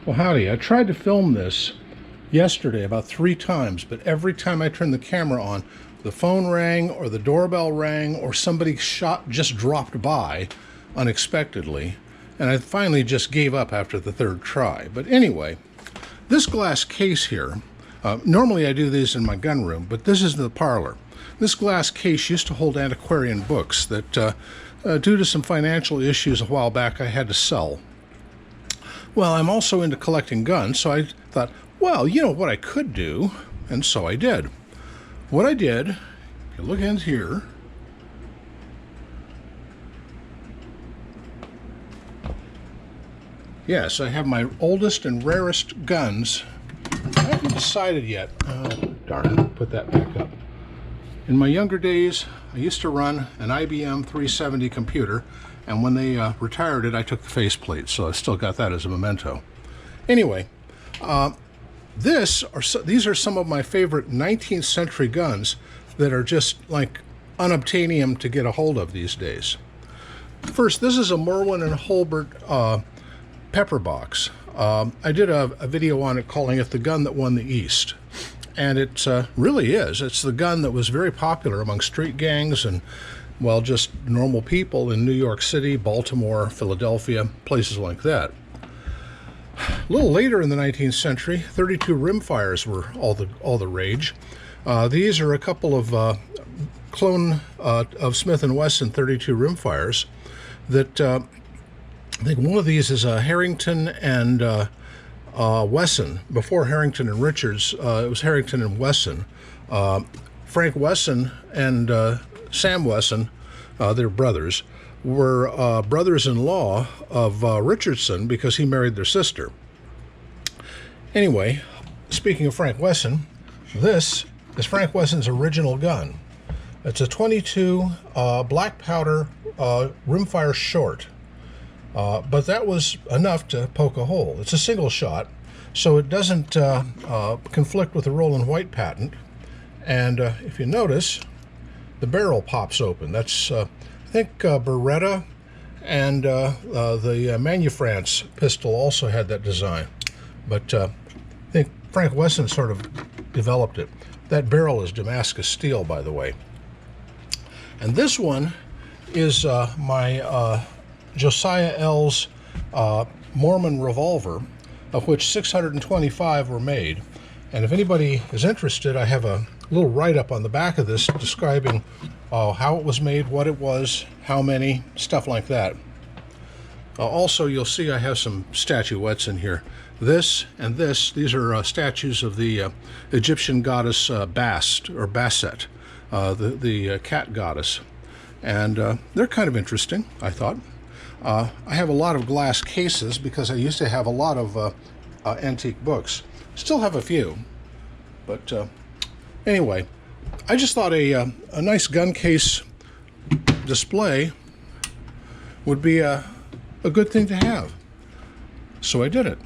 Well, howdy. I tried to film this yesterday about 3 times, but every time I turned the camera on, the phone rang or the doorbell rang or somebody just dropped by unexpectedly, and I finally just gave up after the 3rd try. But anyway, this glass case here, normally I do these in my gun room, but this is the parlor. This glass case used to hold antiquarian books that, due to some financial issues a while back, I had to sell. Well, I'm also into collecting guns, so I thought, well, you know what I could do, and so I did. What I did, if you look in here, yes, I have my oldest and rarest guns. I haven't decided yet. Darn it, put that back up. In my younger days, I used to run an IBM 370 computer, and when they retired it, I took the faceplate, so I still got that as a memento. Anyway, these are some of my favorite 19th century guns that are just like unobtainium to get a hold of these days. First, this is a Merwin and Holbert pepper box. I did a video on it calling it the gun that won the East. And it really is. It's the gun that was very popular among street gangs and, well, just normal people in New York City, Baltimore, Philadelphia, places like that. A little later in the 19th century, 32 rimfires were all the rage. These are a couple of clone of Smith & Wesson 32 rimfires that I think one of these is a Harrington and Wesson. Before Harrington and Richards, it was Harrington and Wesson. Frank Wesson and Sam Wesson, their brothers, were brothers-in-law of Richardson because he married their sister. Anyway, speaking of Frank Wesson, this is Frank Wesson's original gun. It's a 22 black powder rimfire short. But that was enough to poke a hole. It's a single shot, so it doesn't conflict with the Roland White patent. And if you notice, the barrel pops open. That's, I think, Beretta and the Manufrance pistol also had that design. But I think Frank Wesson sort of developed it. That barrel is Damascus steel, by the way. And this one is my Josiah L's Mormon revolver, of which 625 were made. And if anybody is interested, I have a little write-up on the back of this describing how it was made, what it was, how many, stuff like that. Also, you'll see I have some statuettes in here. This and this, these are statues of the Egyptian goddess Bast, or Basset, the cat goddess. And they're kind of interesting, I thought. I have a lot of glass cases because I used to have a lot of antique books. Still have a few, but anyway, I just thought a nice gun case display would be a good thing to have, so I did it.